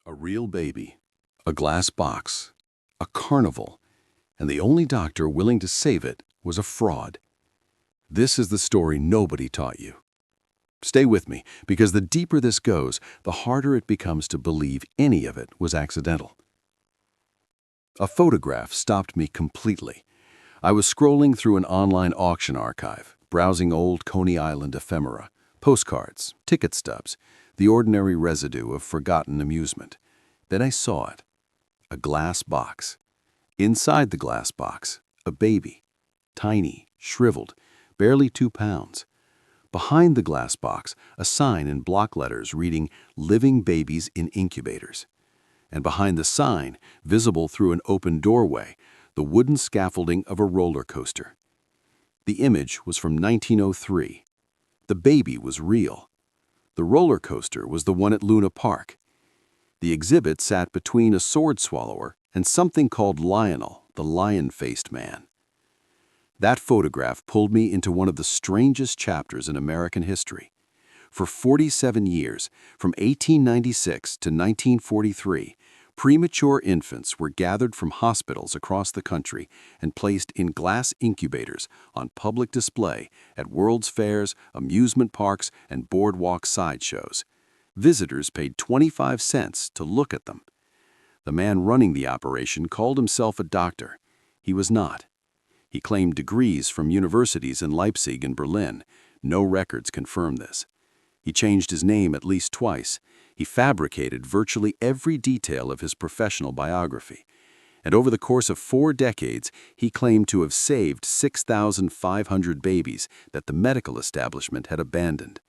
A real baby, a glass box, a carnival, and the only doctor willing to save it was a fraud. This is the story nobody taught you. Stay with me, because the deeper this goes, the harder it becomes to believe any of it was accidental. A photograph stopped me completely. I was scrolling through an online auction archive, browsing old Coney Island ephemera, postcards, ticket stubs, the ordinary residue of forgotten amusement. Then I saw it. A glass box. Inside the glass box, a baby. Tiny, shriveled, barely 2 pounds. Behind the glass box, a sign in block letters reading, "Living Babies in Incubators." And behind the sign, visible through an open doorway, the wooden scaffolding of a roller coaster. The image was from 1903. The baby was real. The roller coaster was the one at Luna Park. The exhibit sat between a sword swallower and something called Lionel, the lion-faced man. That photograph pulled me into one of the strangest chapters in American history. For 47 years, from 1896 to 1943, premature infants were gathered from hospitals across the country and placed in glass incubators on public display at World's Fairs, amusement parks, and boardwalk sideshows. Visitors paid 25 cents to look at them. The man running the operation called himself a doctor. He was not. He claimed degrees from universities in Leipzig and Berlin. No records confirm this. He changed his name at least twice. He fabricated virtually every detail of his professional biography. And over the course of 4 decades, he claimed to have saved 6,500 babies that the medical establishment had abandoned.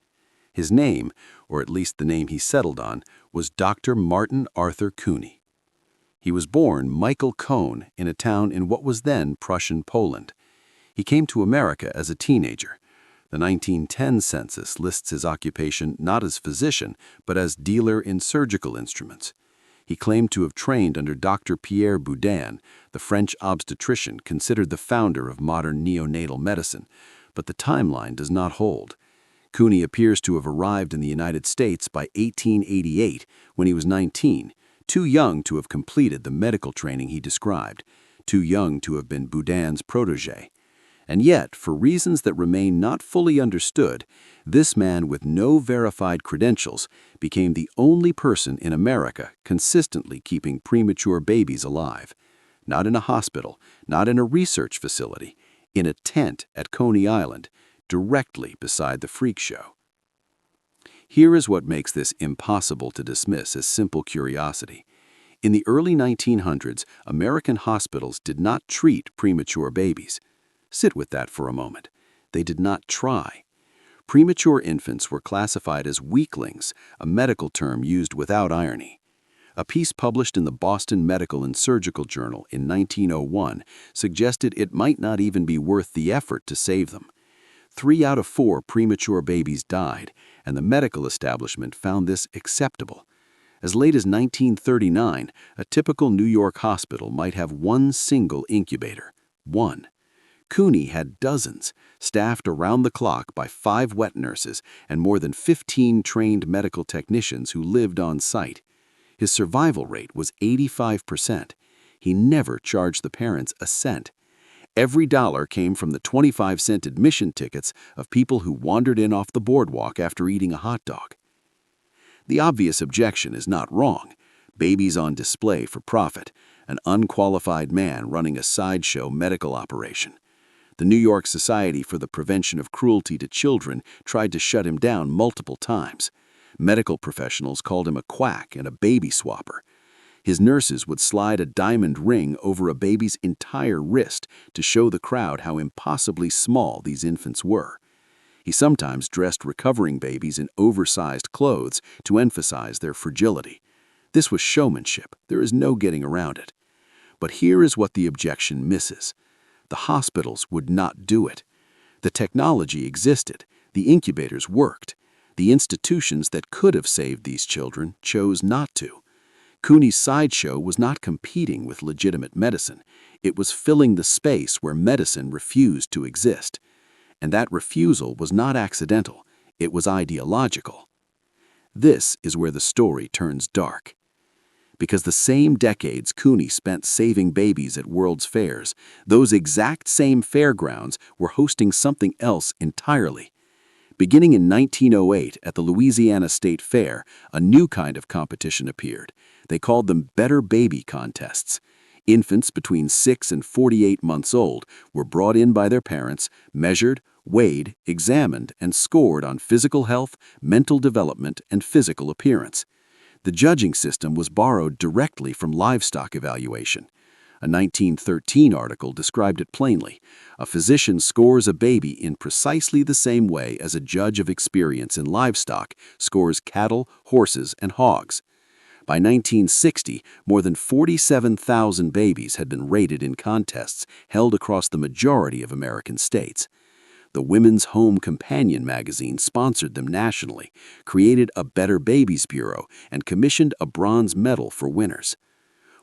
His name, or at least the name he settled on, was Dr. Martin Arthur Couney. He was born Michael Cohn in a town in what was then Prussian Poland. He came to America as a teenager. The 1910 census lists his occupation not as physician, but as dealer in surgical instruments. He claimed to have trained under Dr. Pierre Boudin, the French obstetrician considered the founder of modern neonatal medicine, but the timeline does not hold. Couney appears to have arrived in the United States by 1888, when he was 19, too young to have completed the medical training he described, too young to have been Boudin's protégé. And yet, for reasons that remain not fully understood, this man with no verified credentials became the only person in America consistently keeping premature babies alive. Not in a hospital, not in a research facility, in a tent at Coney Island, directly beside the freak show. Here is what makes this impossible to dismiss as simple curiosity. In the early 1900s, American hospitals did not treat premature babies. Sit with that for a moment. They did not try. Premature infants were classified as weaklings, a medical term used without irony. A piece published in the Boston Medical and Surgical Journal in 1901 suggested it might not even be worth the effort to save them. 3 out of 4 premature babies died, and the medical establishment found this acceptable. As late as 1939, a typical New York hospital might have 1 single incubator. 1. Couney had dozens, staffed around the clock by 5 wet nurses and more than 15 trained medical technicians who lived on site. His survival rate was 85%. He never charged the parents a cent. Every dollar came from the 25-cent admission tickets of people who wandered in off the boardwalk after eating a hot dog. The obvious objection is not wrong. Babies on display for profit, an unqualified man running a sideshow medical operation. The New York Society for the Prevention of Cruelty to Children tried to shut him down multiple times. Medical professionals called him a quack and a baby swapper. His nurses would slide a diamond ring over a baby's entire wrist to show the crowd how impossibly small these infants were. He sometimes dressed recovering babies in oversized clothes to emphasize their fragility. This was showmanship. There is no getting around it. But here is what the objection misses. The hospitals would not do it. The technology existed. The incubators worked. The institutions that could have saved these children chose not to. Couney's sideshow was not competing with legitimate medicine. It was filling the space where medicine refused to exist. And that refusal was not accidental. It was ideological. This is where the story turns dark. Because the same decades Cooney spent saving babies at World's Fairs, those exact same fairgrounds were hosting something else entirely. Beginning in 1908 at the Louisiana State Fair, a new kind of competition appeared. They called them Better Baby Contests. Infants between 6 and 48 months old were brought in by their parents, measured, weighed, examined, and scored on physical health, mental development, and physical appearance. The judging system was borrowed directly from livestock evaluation. A 1913 article described it plainly. A physician scores a baby in precisely the same way as a judge of experience in livestock scores cattle, horses, and hogs. By 1960, more than 47,000 babies had been rated in contests held across the majority of American states. The Women's Home Companion magazine sponsored them nationally, created a Better Babies Bureau, and commissioned a bronze medal for winners.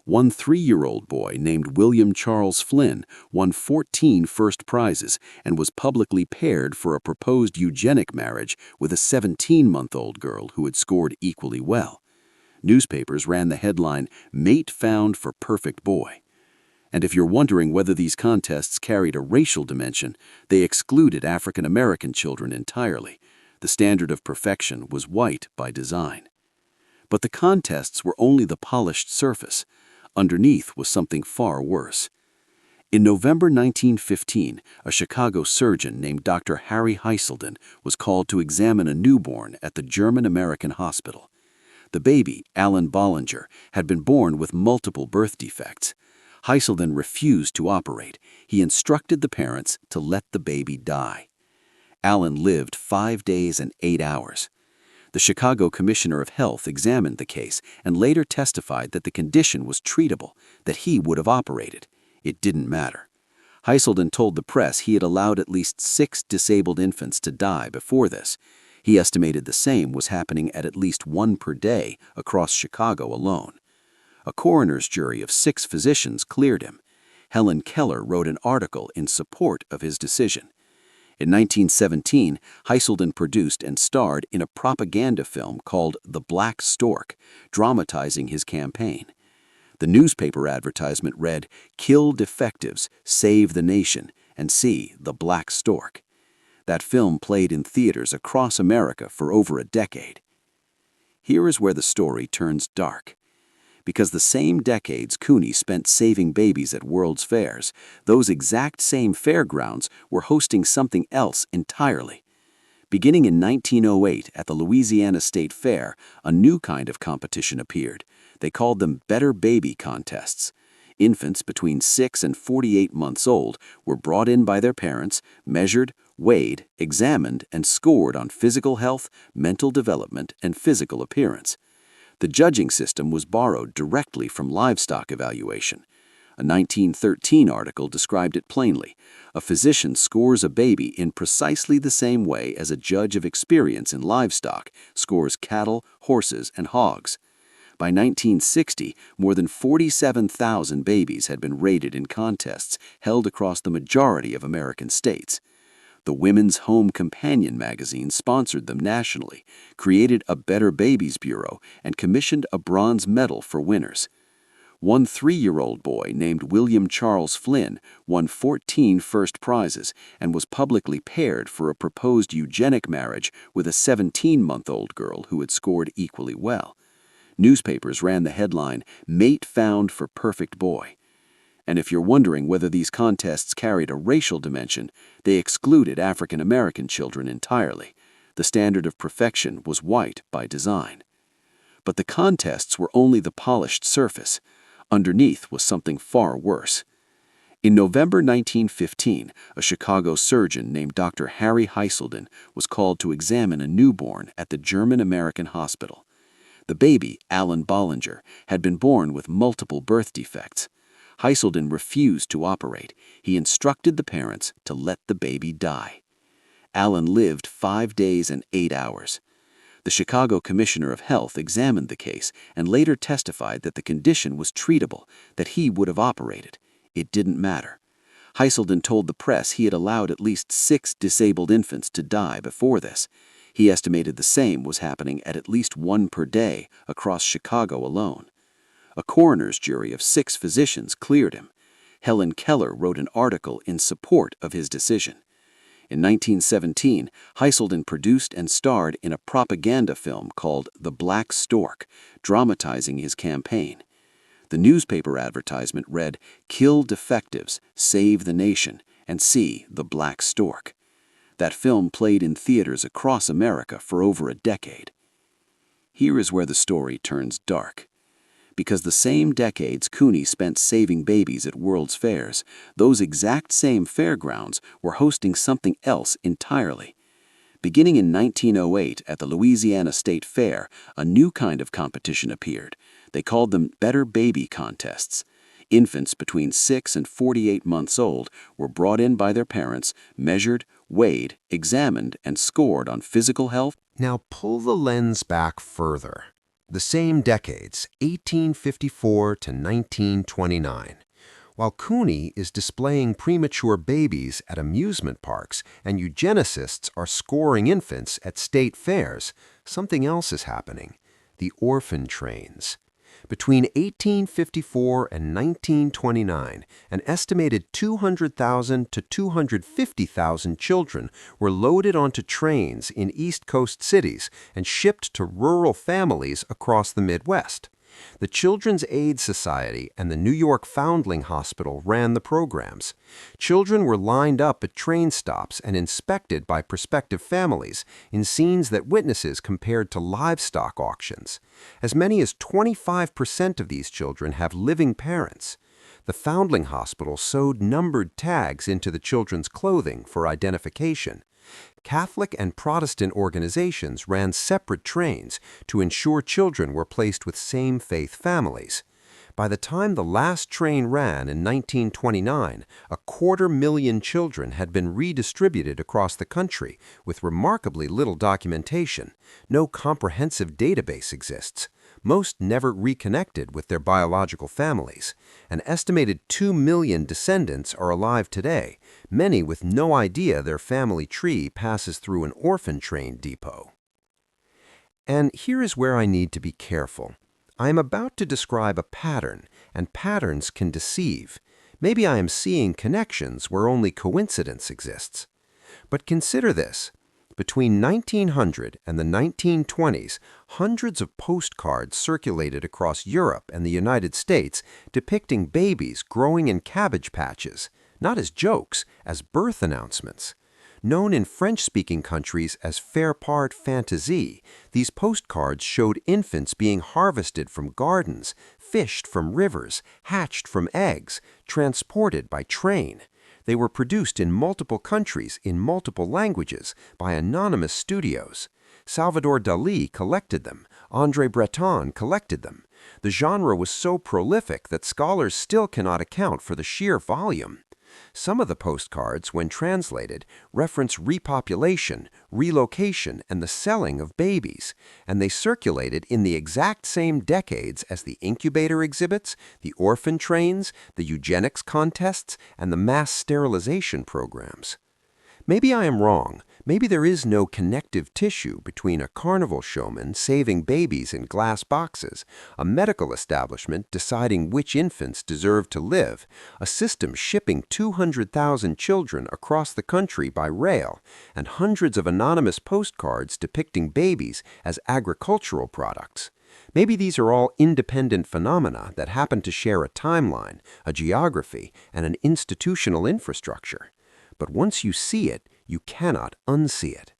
One 3-year-old boy named William Charles Flynn won 14 first prizes and was publicly paired for a proposed eugenic marriage with a 17-month-old girl who had scored equally well. Newspapers ran the headline, "Mate Found for Perfect Boy." And if you're wondering whether these contests carried a racial dimension, they excluded African American children entirely. The standard of perfection was white by design. But the contests were only the polished surface. Underneath was something far worse. In November 1915, a Chicago surgeon named Dr. Harry Heiselden was called to examine a newborn at the German-American hospital. The baby, Alan Bollinger, had been born with multiple birth defects. Heiselden refused to operate. He instructed the parents to let the baby die. Alan lived 5 days and 8 hours. The Chicago Commissioner of Health examined the case and later testified that the condition was treatable, that he would have operated. It didn't matter. Heiselden told the press he had allowed at least 6 disabled infants to die before this. He estimated the same was happening at least 1 per day across Chicago alone. A coroner's jury of 6 physicians cleared him. Helen Keller wrote an article in support of his decision. In 1917, Heiselden produced and starred in a propaganda film called The Black Stork, dramatizing his campaign. The newspaper advertisement read, "Kill defectives, save the nation, and see the Black Stork." That film played in theaters across America for over a decade. Here is where the story turns dark. Because the same decades Cooney spent saving babies at World's Fairs, those exact same fairgrounds were hosting something else entirely. Beginning in 1908 at the Louisiana State Fair, a new kind of competition appeared. They called them Better Baby Contests. Infants between 6 and 48 months old were brought in by their parents, measured, weighed, examined, and scored on physical health, mental development, and physical appearance. The judging system was borrowed directly from livestock evaluation. A 1913 article described it plainly. A physician scores a baby in precisely the same way as a judge of experience in livestock scores cattle, horses, and hogs. By 1960, more than 47,000 babies had been rated in contests held across the majority of American states. The Women's Home Companion magazine sponsored them nationally, created a Better Babies Bureau, and commissioned a bronze medal for winners. One 3-year-old boy named William Charles Flynn won 14 first prizes and was publicly paired for a proposed eugenic marriage with a 17-month-old girl who had scored equally well. Newspapers ran the headline, "Mate Found for Perfect Boy." And if you're wondering whether these contests carried a racial dimension, they excluded African American children entirely. The standard of perfection was white by design. But the contests were only the polished surface. Underneath was something far worse. In November 1915, a Chicago surgeon named Dr. Harry Heiselden was called to examine a newborn at the German-American hospital. The baby, Alan Bollinger, had been born with multiple birth defects. Heiselden refused to operate. He instructed the parents to let the baby die. Alan lived 5 days and 8 hours. The Chicago Commissioner of Health examined the case and later testified that the condition was treatable, that he would have operated. It didn't matter. Heiselden told the press he had allowed at least 6 disabled infants to die before this. He estimated the same was happening at least 1 per day across Chicago alone. A coroner's jury of 6 physicians cleared him. Helen Keller wrote an article in support of his decision. In 1917, Heselden produced and starred in a propaganda film called The Black Stork, dramatizing his campaign. The newspaper advertisement read, "Kill defectives, save the nation, and see the Black Stork." That film played in theaters across America for over a decade. Here is where the story turns dark. Because the same decades Cooney spent saving babies at World's Fairs, those exact same fairgrounds were hosting something else entirely. Beginning in 1908 at the Louisiana State Fair, a new kind of competition appeared. They called them Better Baby Contests. Infants between 6 and 48 months old were brought in by their parents, measured, weighed, examined, and scored on physical health. Now pull the lens back further. The same decades, 1854 to 1929. While Cooney is displaying premature babies at amusement parks and eugenicists are scoring infants at state fairs, something else is happening: the orphan trains. Between 1854 and 1929, an estimated 200,000 to 250,000 children were loaded onto trains in East Coast cities and shipped to rural families across the Midwest. The Children's Aid Society and the New York Foundling Hospital ran the programs. Children were lined up at train stops and inspected by prospective families in scenes that witnesses compared to livestock auctions. As many as 25% of these children have living parents. The Foundling Hospital sewed numbered tags into the children's clothing for identification. Catholic and Protestant organizations ran separate trains to ensure children were placed with same-faith families. By the time the last train ran in 1929, 250,000 children had been redistributed across the country with remarkably little documentation. No comprehensive database exists. Most never reconnected with their biological families. An estimated 2 million descendants are alive today, many with no idea their family tree passes through an orphan train depot. And here is where I need to be careful. I am about to describe a pattern, and patterns can deceive. Maybe I am seeing connections where only coincidence exists. But consider this. Between 1900 and the 1920s, hundreds of postcards circulated across Europe and the United States depicting babies growing in cabbage patches, not as jokes, as birth announcements. Known in French-speaking countries as faire part fantaisie, these postcards showed infants being harvested from gardens, fished from rivers, hatched from eggs, transported by train. They were produced in multiple countries in multiple languages by anonymous studios. Salvador Dalí collected them. André Breton collected them. The genre was so prolific that scholars still cannot account for the sheer volume. Some of the postcards, when translated, reference repopulation, relocation, and the selling of babies, and they circulated in the exact same decades as the incubator exhibits, the orphan trains, the eugenics contests, and the mass sterilization programs. Maybe I am wrong. Maybe there is no connective tissue between a carnival showman saving babies in glass boxes, a medical establishment deciding which infants deserve to live, a system shipping 200,000 children across the country by rail, and hundreds of anonymous postcards depicting babies as agricultural products. Maybe these are all independent phenomena that happen to share a timeline, a geography, and an institutional infrastructure. But once you see it, you cannot unsee it.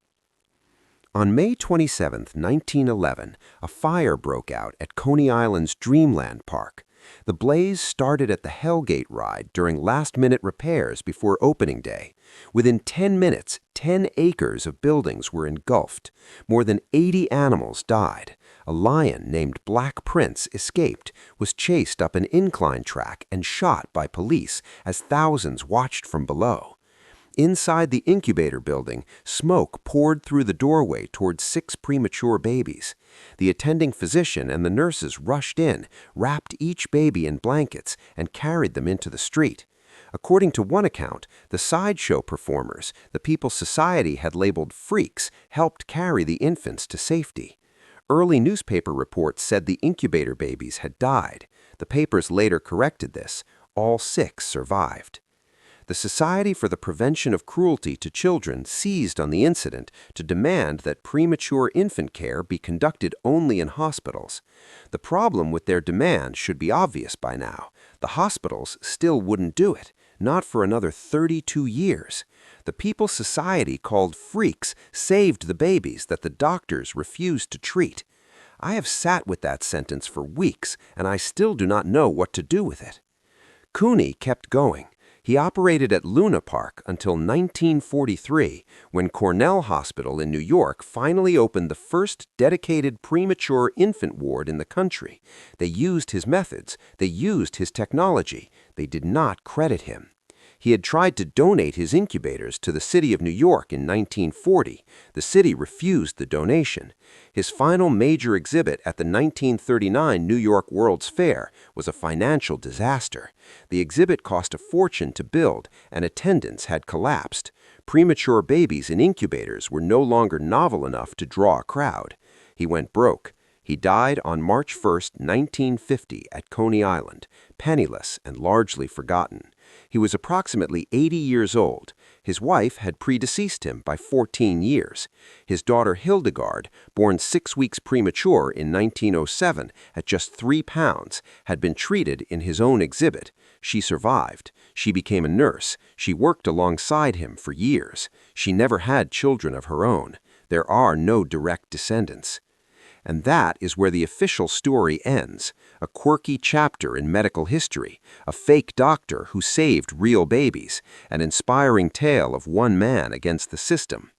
On May 27, 1911, a fire broke out at Coney Island's Dreamland Park. The blaze started at the Hellgate ride during last-minute repairs before opening day. Within 10 minutes, 10 acres of buildings were engulfed. More than 80 animals died. A lion named Black Prince escaped, was chased up an incline track, and shot by police as thousands watched from below. Inside the incubator building, smoke poured through the doorway toward 6 premature babies. The attending physician and the nurses rushed in, wrapped each baby in blankets, and carried them into the street. According to one account, the sideshow performers, the people society had labeled freaks, helped carry the infants to safety. Early newspaper reports said the incubator babies had died. The papers later corrected this. All 6 survived. The Society for the Prevention of Cruelty to Children seized on the incident to demand that premature infant care be conducted only in hospitals. The problem with their demand should be obvious by now. The hospitals still wouldn't do it, not for another 32 years. The People's Society called freaks saved the babies that the doctors refused to treat. I have sat with that sentence for weeks, and I still do not know what to do with it. Cooney kept going. He operated at Luna Park until 1943, when Cornell Hospital in New York finally opened the first dedicated premature infant ward in the country. They used his methods. They used his technology. They did not credit him. He had tried to donate his incubators to the city of New York in 1940. The city refused the donation. His final major exhibit at the 1939 New York World's Fair was a financial disaster. The exhibit cost a fortune to build, and attendance had collapsed. Premature babies in incubators were no longer novel enough to draw a crowd. He went broke. He died on March 1, 1950, at Coney Island, penniless and largely forgotten. He was approximately 80 years old. His wife had predeceased him by 14 years. His daughter Hildegard, born 6 weeks premature in 1907 at just 3 pounds, had been treated in his own exhibit. She survived. She became a nurse. She worked alongside him for years. She never had children of her own. There are no direct descendants. And that is where the official story ends, a quirky chapter in medical history, a fake doctor who saved real babies, an inspiring tale of one man against the system.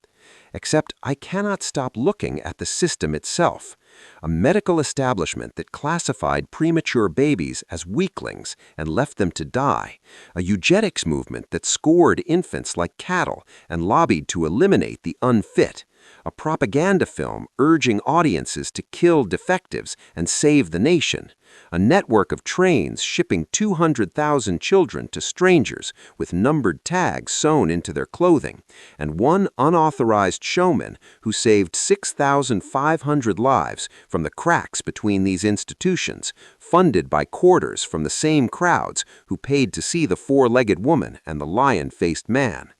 Except I cannot stop looking at the system itself, a medical establishment that classified premature babies as weaklings and left them to die, a eugenics movement that scored infants like cattle and lobbied to eliminate the unfit, a propaganda film urging audiences to kill defectives and save the nation, a network of trains shipping 200,000 children to strangers with numbered tags sewn into their clothing, and one unauthorized showman who saved 6,500 lives from the cracks between these institutions, funded by quarters from the same crowds who paid to see the four-legged woman and the lion-faced man.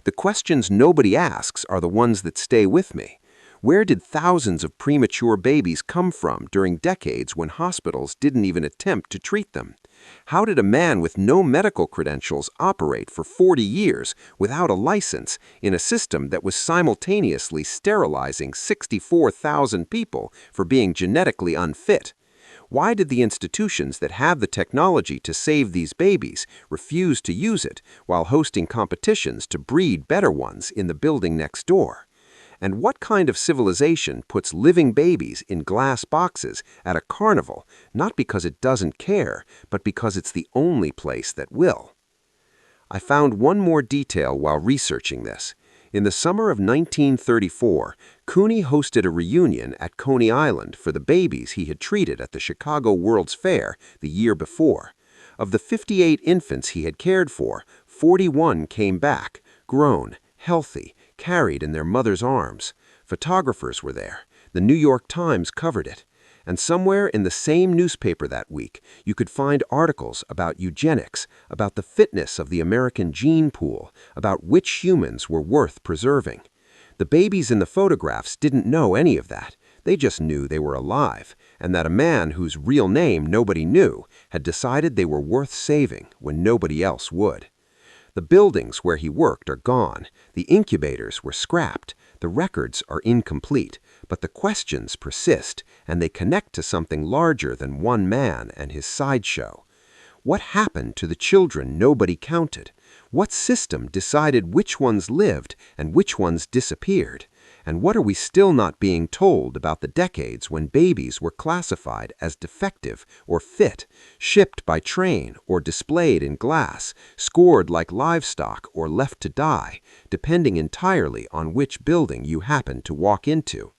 The questions nobody asks are the ones that stay with me. Where did thousands of premature babies come from during decades when hospitals didn't even attempt to treat them? How did a man with no medical credentials operate for 40 years without a license in a system that was simultaneously sterilizing 64,000 people for being genetically unfit? Why did the institutions that have the technology to save these babies refuse to use it while hosting competitions to breed better ones in the building next door? And what kind of civilization puts living babies in glass boxes at a carnival, not because it doesn't care, but because it's the only place that will? I found one more detail while researching this. In the summer of 1934, Cooney hosted a reunion at Coney Island for the babies he had treated at the Chicago World's Fair the year before. Of the 58 infants he had cared for, 41 came back, grown, healthy, carried in their mother's arms. Photographers were there. The New York Times covered it. And somewhere in the same newspaper that week, you could find articles about eugenics, about the fitness of the American gene pool, about which humans were worth preserving. The babies in the photographs didn't know any of that. They just knew they were alive, and that a man whose real name nobody knew had decided they were worth saving when nobody else would. The buildings where he worked are gone. The incubators were scrapped. The records are incomplete, but the questions persist, and they connect to something larger than one man and his sideshow. What happened to the children nobody counted? What system decided which ones lived and which ones disappeared? And what are we still not being told about the decades when babies were classified as defective or fit, shipped by train or displayed in glass, scored like livestock or left to die, depending entirely on which building you happened to walk into?